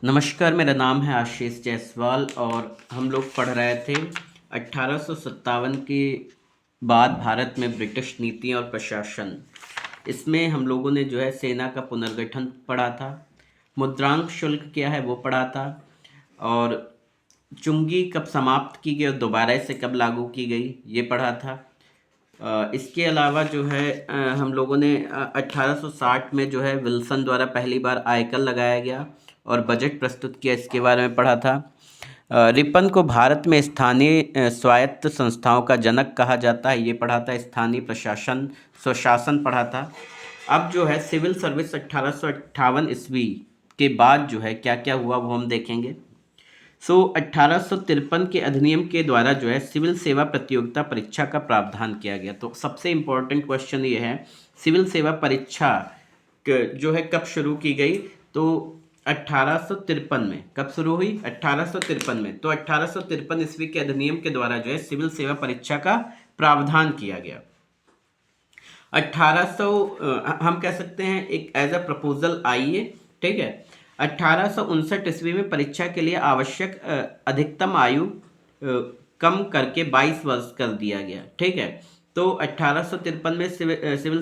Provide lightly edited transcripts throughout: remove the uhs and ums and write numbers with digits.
नमस्कार, मेरा नाम है आशीष जायसवाल और हम लोग पढ़ रहे थे 1857 के बाद भारत में ब्रिटिश नीतियाँ और प्रशासन। इसमें हम लोगों ने जो है सेना का पुनर्गठन पढ़ा था, मुद्रांक शुल्क क्या है वो पढ़ा था, और चुंगी कब समाप्त की गई और दोबारा इसे कब लागू की गई ये पढ़ा था। इसके अलावा जो है हम लोगों ने 1860 में जो है विल्सन द्वारा पहली बार आयकर लगाया गया और बजट प्रस्तुत किया, इसके बारे में पढ़ा था। रिपन को भारत में स्थानीय स्वायत्त संस्थाओं का जनक कहा जाता है, ये पढ़ा था। स्थानीय प्रशासन स्वशासन पढ़ा था। अब जो है सिविल सर्विस 1858 ईस्वी के बाद जो है क्या क्या हुआ वो हम देखेंगे। 1853 के अधिनियम के द्वारा जो है सिविल सेवा प्रतियोगिता परीक्षा का प्रावधान किया गया। तो सबसे इम्पोर्टेंट क्वेश्चन ये है, सिविल सेवा परीक्षा जो है कब शुरू की गई? तो 1853 में। कब शुरू हुई? 1853 में। तो 1853 ईस्वी के अधिनियम के द्वारा जो है सिविल सेवा परीक्षा का प्रावधान किया गया। 1800 हम कह सकते हैं एक एज अ प्रपोजल आई है, ठीक है। 1859 ईस्वी में परीक्षा के लिए आवश्यक अधिकतम आयु कम करके 22 वर्ष कर दिया गया, ठीक है। तो 1853 में सिविल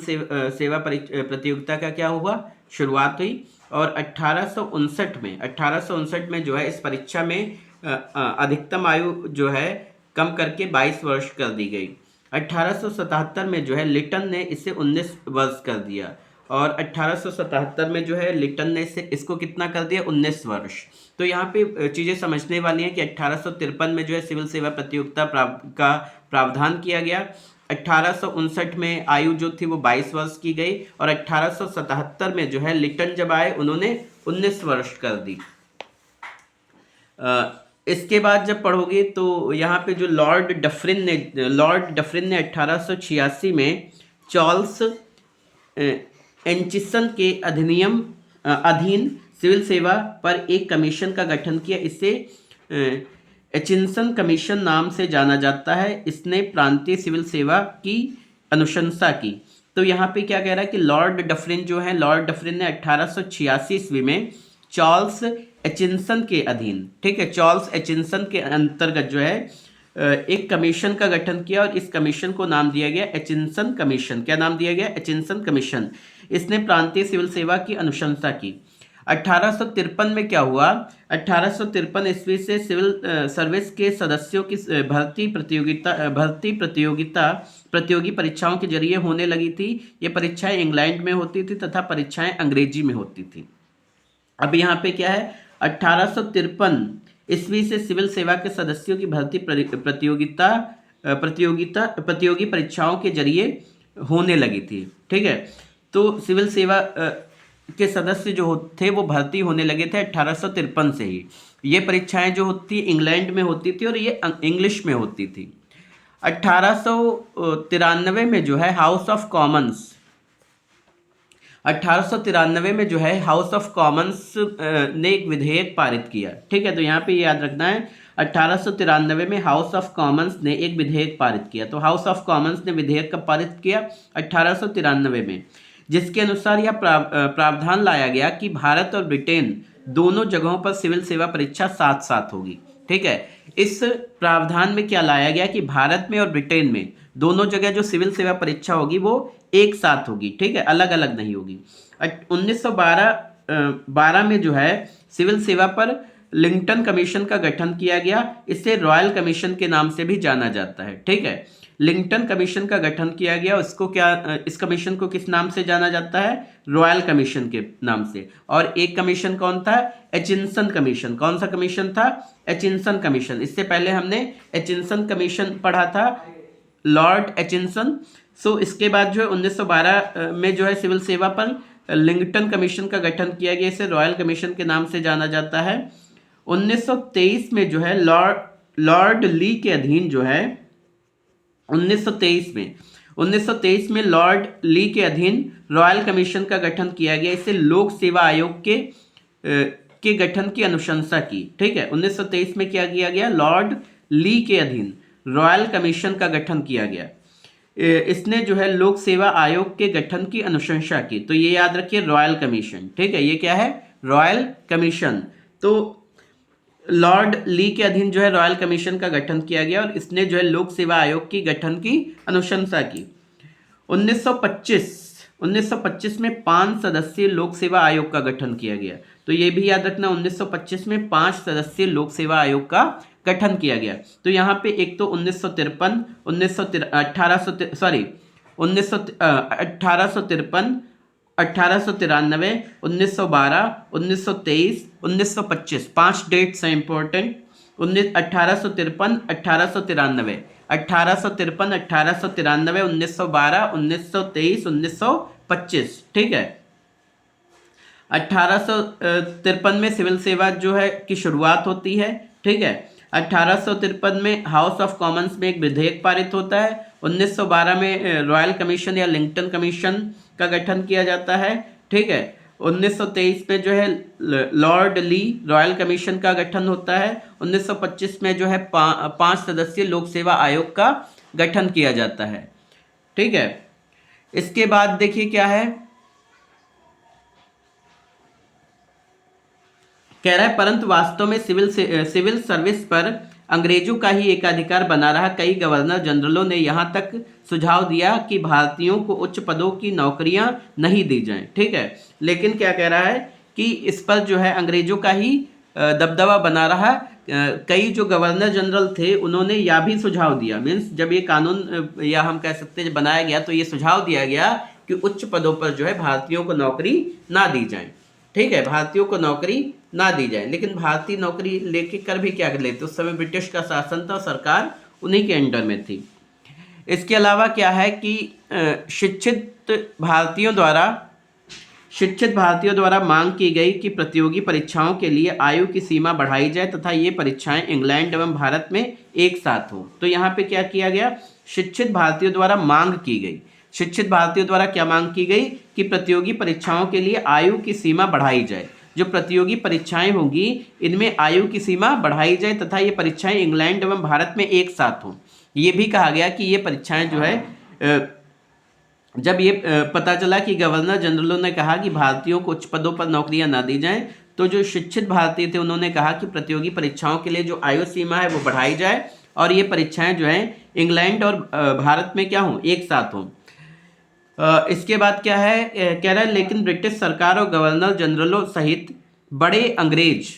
सेवा प्रतियोगिता का क्या हुआ? शुरुआत हुई। और 1859 में जो है इस परीक्षा में अधिकतम आयु जो है कम करके 22 वर्ष कर दी गई। 1877 में जो है लिटन ने इसे 19 वर्ष कर दिया, और 1877 में जो है लिटन ने इसको कितना कर दिया? 19 वर्ष। तो यहाँ पे चीज़ें समझने वाली हैं कि 1853 में जो है सिविल सेवा प्रतियोगिता का प्रावधान किया गया। 1859 में आयु जो थी वो 22 वर्ष की गई, और 1877 में जो है लिटन जब आए उन्होंने 19 वर्ष कर दी। इसके बाद जब पढ़ोगे तो यहाँ पे जो लॉर्ड डफरिन ने 1886 में चार्ल्स एंचिसन के अधीन सिविल सेवा पर एक कमीशन का गठन किया। इसे एचिंसन कमीशन नाम से जाना जाता है। इसने प्रांतीय सिविल सेवा की अनुशंसा की। तो यहाँ पे क्या कह रहा है कि लॉर्ड डफरिन ने 1886 ईस्वी में चार्ल्स एचिंसन के अधीन, ठीक है, चार्ल्स एचिंसन के अंतर्गत जो है एक कमीशन का गठन किया, और इस कमीशन को नाम दिया गया एचिंसन कमीशन। क्या नाम दिया गया? एचिंसन कमीशन। इसने प्रांतीय सिविल सेवा की अनुशंसा की। 1853 में क्या हुआ? 1853 ईस्वी से सिविल सर्विस के सदस्यों की प्रतियोगी परीक्षाओं के जरिए होने लगी थी। ये परीक्षाएं इंग्लैंड में होती थी तथा परीक्षाएं अंग्रेजी में होती थी। अब यहाँ पे क्या है? 1853 ईस्वी से सिविल सेवा के सदस्यों की भर्ती प्रतियोगी परीक्षाओं के जरिए होने लगी थी, ठीक है। तो सिविल सेवा के सदस्य जो थे वो भर्ती होने लगे थे 1853 से ही। ये परीक्षाएं जो होती इंग्लैंड में होती थी और ये इंग्लिश में होती थी। 1893 में जो है हाउस ऑफ कॉमन्स 1893 में जो है हाउस ऑफ कॉमन्स ने एक विधेयक पारित किया, ठीक है। तो यहाँ पे याद रखना है 1893 में हाउस ऑफ कॉमन्स ने एक विधेयक पारित किया। तो हाउस ऑफ कॉमन्स ने विधेयक कब पारित किया? 1893 में, जिसके अनुसार यह प्रावधान लाया गया कि भारत और ब्रिटेन दोनों जगहों पर सिविल सेवा परीक्षा साथ साथ होगी, ठीक है। इस प्रावधान में क्या लाया गया कि भारत में और ब्रिटेन में दोनों जगह जो सिविल सेवा परीक्षा होगी वो एक साथ होगी, ठीक है, अलग अलग नहीं होगी। 1912 में जो है सिविल सेवा पर लिंटन कमीशन का गठन किया गया। इसे रॉयल कमीशन के नाम से भी जाना जाता है, ठीक है। लिंटन कमीशन का गठन किया गया। इस कमीशन को किस नाम से जाना जाता है? रॉयल कमीशन के नाम से। और एक कमीशन कौन था? एचिंसन कमीशन। कौन सा कमीशन था? एचिंसन कमीशन। इससे पहले हमने एचिंसन कमीशन पढ़ा था, लॉर्ड एचिंसन। इसके बाद जो है 1912 में जो है सिविल सेवा पर लिंटन कमीशन का गठन किया गया। इसे रॉयल कमीशन के नाम से जाना जाता है। 1923 में जो है लॉर्ड ली के अधीन जो है 1923 में लॉर्ड ली के अधीन रॉयल कमीशन का गठन किया गया। इसे लोक सेवा आयोग के गठन की अनुशंसा की, ठीक है। 1923 में क्या किया गया? लॉर्ड ली के अधीन रॉयल कमीशन का गठन किया गया। इसने जो है लोक सेवा आयोग के गठन की अनुशंसा की। तो ये याद रखिए, रॉयल कमीशन, ठीक है। ये क्या है? Royal commission. तो लॉर्ड ली के अधीन जो है रॉयल कमीशन का गठन किया गया और इसने जो है लोक सेवा आयोग की गठन की अनुशंसा की। 1925 में 5 सदस्यीय लोक सेवा आयोग का गठन किया गया। तो ये भी याद रखना, 1925 में 5 सदस्यीय लोक सेवा आयोग का गठन किया गया। तो यहाँ पे एक तो 1953, 1853, 1893, 1912, 1923, 1925, 5 डेट्स हैं इंपॉर्टेंट। 1853, 1893, 1853, 1893, 1912, 1923, 1925, ठीक है। 1853 में सिविल सेवा जो है की शुरुआत होती है, ठीक है। 1853 में हाउस ऑफ कॉमन्स में एक विधेयक पारित होता है। 1912 में रॉयल कमीशन या लिंकटन कमीशन का गठन किया जाता है, ठीक है। 1923 में जो है लॉर्ड ली रॉयल कमीशन का गठन होता है। 1925 में जो है 5 सदस्यीय लोक सेवा आयोग का गठन किया जाता है, ठीक है। इसके बाद देखिए क्या है, कह रहा है परंतु वास्तव में सिविल सर्विस पर अंग्रेजों का ही एकाधिकार बना रहा। कई गवर्नर जनरलों ने यहाँ तक सुझाव दिया कि भारतीयों को उच्च पदों की नौकरियां नहीं दी जाएं, ठीक है। लेकिन क्या कह रहा है कि इस पर जो है अंग्रेजों का ही दबदबा बना रहा। कई जो गवर्नर जनरल थे उन्होंने यह भी सुझाव दिया, मीन्स जब ये कानून या हम कह सकते हैं बनाया गया तो ये सुझाव दिया गया कि उच्च पदों पर जो है भारतीयों को नौकरी ना दी जाए, ठीक है, भारतीयों को नौकरी ना दी जाए। लेकिन भारतीय नौकरी लेके कर भी क्या कर लेते, उस समय ब्रिटिश का शासन था, सरकार उन्हीं के अंडर में थी। इसके अलावा क्या है कि शिक्षित भारतीयों द्वारा मांग की गई कि प्रतियोगी परीक्षाओं के लिए आयु की सीमा बढ़ाई जाए तथा ये परीक्षाएं इंग्लैंड एवं भारत में एक साथ हो। तो यहाँ पे क्या किया गया, शिक्षित भारतीयों द्वारा मांग की गई। शिक्षित भारतीयों द्वारा क्या मांग की गई कि प्रतियोगी परीक्षाओं के लिए आयु की सीमा बढ़ाई जाए। जो प्रतियोगी परीक्षाएं होंगी इनमें आयु की सीमा बढ़ाई जाए तथा ये परीक्षाएं इंग्लैंड एवं भारत में एक साथ हों। ये भी कहा गया कि ये परीक्षाएं जो है जब ये पता चला कि गवर्नर जनरलों ने कहा कि भारतीयों को उच्च पदों पर नौकरियां ना दी जाएं, तो जो शिक्षित भारतीय थे उन्होंने कहा कि प्रतियोगी परीक्षाओं के लिए जो आयु सीमा है वो बढ़ाई जाए और ये परीक्षाएं जो है इंग्लैंड और भारत में क्या हों, एक साथ हों। इसके बाद क्या है, कह रहा है लेकिन ब्रिटिश सरकार और गवर्नर जनरलों सहित बड़े अंग्रेज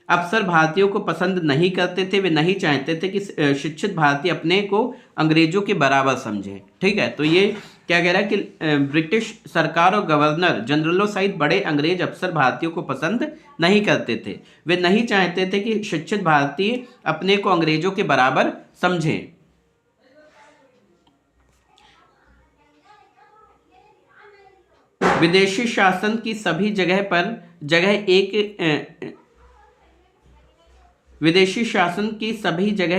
अफसर भारतीयों को पसंद नहीं करते थे। वे नहीं चाहते थे कि शिक्षित भारतीय अपने को अंग्रेजों के बराबर समझें, ठीक है। तो ये क्या कह रहा है कि ब्रिटिश सरकार और गवर्नर जनरलों सहित बड़े अंग्रेज अफसर भारतीयों को पसंद नहीं करते थे। वे नहीं चाहते थे कि शिक्षित भारतीय अपने को अंग्रेजों के बराबर समझें। विदेशी शासन की सभी जगह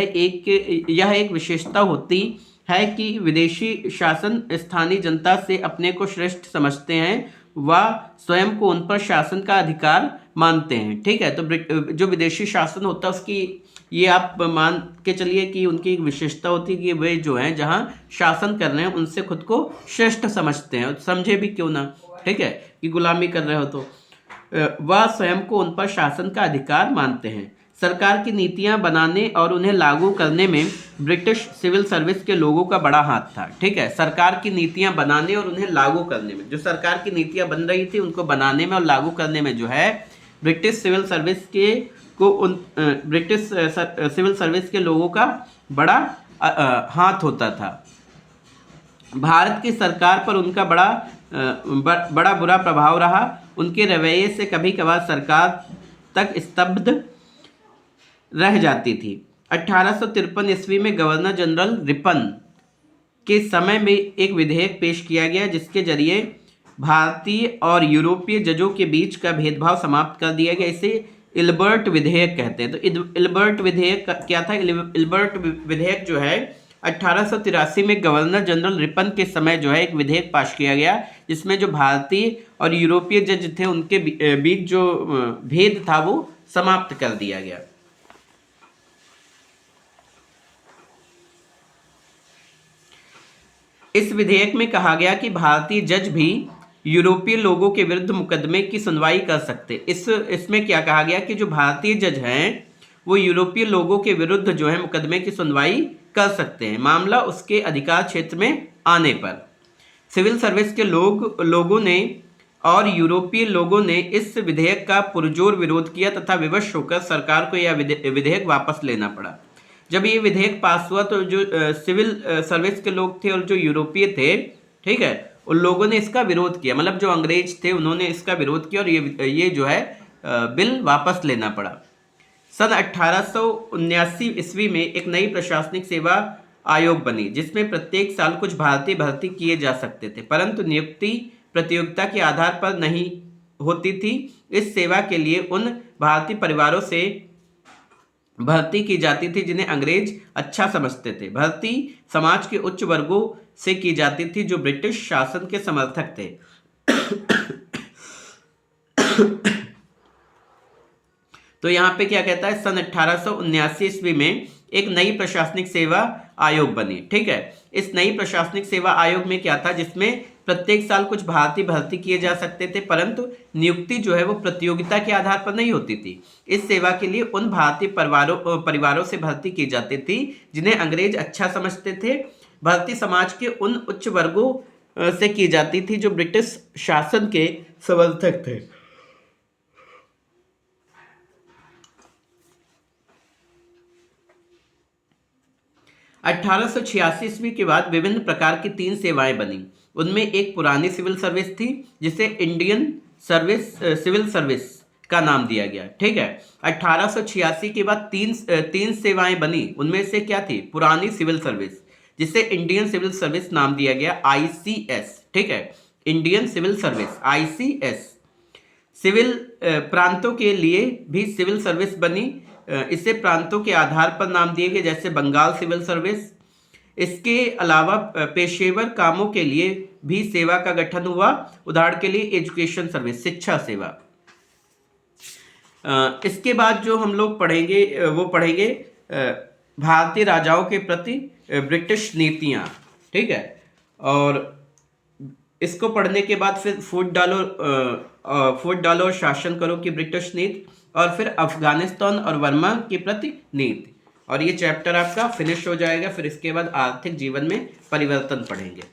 यह एक विशेषता होती है कि विदेशी शासन स्थानीय जनता से अपने को श्रेष्ठ समझते हैं व स्वयं को उन पर शासन का अधिकार मानते हैं, ठीक है। तो जो विदेशी शासन होता है उसकी ये आप मान के चलिए कि उनकी एक विशेषता होती है कि वे जो हैं जहाँ शासन कर रहे हैं उनसे खुद को श्रेष्ठ समझते हैं, समझे भी क्यों ना, ठीक है, कि गुलामी कर रहे हो तो वह स्वयं को उन पर शासन का अधिकार मानते हैं। सरकार की नीतियां बनाने और उन्हें लागू करने में ब्रिटिश सिविल सर्विस के लोगों का बड़ा हाथ था, ठीक है। सरकार की नीतियां बनाने और उन्हें लागू करने में, जो सरकार की नीतियां बन रही थी उनको बनाने में और लागू करने में जो है ब्रिटिश सिविल सर्विस के लोगों का बड़ा हाथ होता था। भारत की सरकार पर उनका बड़ा बुरा प्रभाव रहा। उनके रवैये से कभी कभार सरकार तक स्तब्ध रह जाती थी। 1853 ईस्वी में गवर्नर जनरल रिपन के समय में एक विधेयक पेश किया गया जिसके जरिए भारतीय और यूरोपीय जजों के बीच का भेदभाव समाप्त कर दिया गया। इसे इल्बर्ट विधेयक कहते हैं। तो इल्बर्ट विधेयक क्या था? इल्बर्ट विधेयक जो है 1883 में गवर्नर जनरल रिपन के समय जो है एक विधेयक पास किया गया जिसमें जो भारतीय और यूरोपीय जज थे उनके बीच जो भेद था वो समाप्त कर दिया गया। इस विधेयक में कहा गया कि भारतीय जज भी यूरोपीय लोगों के विरुद्ध मुकदमे की सुनवाई कर सकते। इसमें क्या कहा गया कि जो भारतीय जज हैं वो यूरोपीय लोगों के विरुद्ध जो है मुकदमे की सुनवाई कर सकते हैं, मामला उसके अधिकार क्षेत्र में आने पर। सिविल सर्विस के लोगों ने और यूरोपीय लोगों ने इस विधेयक का पुरजोर विरोध किया तथा विवश होकर सरकार को यह विधेयक वापस लेना पड़ा। जब ये विधेयक पास हुआ तो जो सिविल सर्विस के लोग थे और जो यूरोपीय थे, ठीक है, उन लोगों ने इसका विरोध किया, मतलब जो अंग्रेज थे उन्होंने इसका विरोध किया और ये जो है बिल वापस लेना पड़ा। सन 1879 ईस्वी में एक नई प्रशासनिक सेवा आयोग बनी जिसमें प्रत्येक साल कुछ भारतीय भर्ती किए जा सकते थे, परंतु नियुक्ति प्रतियोगिता के आधार पर नहीं होती थी। इस सेवा के लिए उन भारतीय परिवारों से भर्ती की जाती थी जिन्हें अंग्रेज अच्छा समझते थे। भर्ती समाज के उच्च वर्गों से की जाती थी जो ब्रिटिश शासन के समर्थक थे। तो यहाँ पे क्या कहता है, सन 1879 ईस्वी में एक नई प्रशासनिक सेवा आयोग बनी, ठीक है। इस नई प्रशासनिक सेवा आयोग में क्या था, जिसमें प्रत्येक साल कुछ भारतीय भर्ती किए जा सकते थे, परंतु नियुक्ति जो है वो प्रतियोगिता के आधार पर नहीं होती थी। इस सेवा के लिए उन भारतीय परिवारों से भर्ती की जाती थी जिन्हें अंग्रेज अच्छा समझते थे। भर्ती समाज के उन उच्च वर्गों से की जाती थी जो ब्रिटिश शासन के समर्थक थे। 1886 ईस्वी के बाद विभिन्न प्रकार की 3 सेवाएं बनी। उनमें एक पुरानी सिविल सर्विस थी जिसे इंडियन सिविल सर्विस का नाम दिया गया, ठीक है। 1886 के बाद तीन सेवाएं बनी। उनमें से क्या थी, पुरानी सिविल सर्विस जिसे इंडियन सिविल सर्विस नाम दिया गया, ICS, ठीक है, Indian civil service ICS। Civil प्रांतों के लिए भी सिविल सर्विस बनी। इसे प्रांतों के आधार पर नाम दिए गए, जैसे बंगाल सिविल सर्विस। इसके अलावा पेशेवर कामों के लिए भी सेवा का गठन हुआ। उदाहरण के लिए एजुकेशन सर्विस, शिक्षा सेवा। इसके बाद जो हम लोग पढ़ेंगे वो पढ़ेंगे भारतीय राजाओं के प्रति ब्रिटिश नीतियां, ठीक है। और इसको पढ़ने के बाद फिर फूट डालो और शासन करो की ब्रिटिश नीति, और फिर अफगानिस्तान और वर्मा के प्रति नीति, और ये चैप्टर आपका फिनिश हो जाएगा। फिर इसके बाद आर्थिक जीवन में परिवर्तन पढ़ेंगे।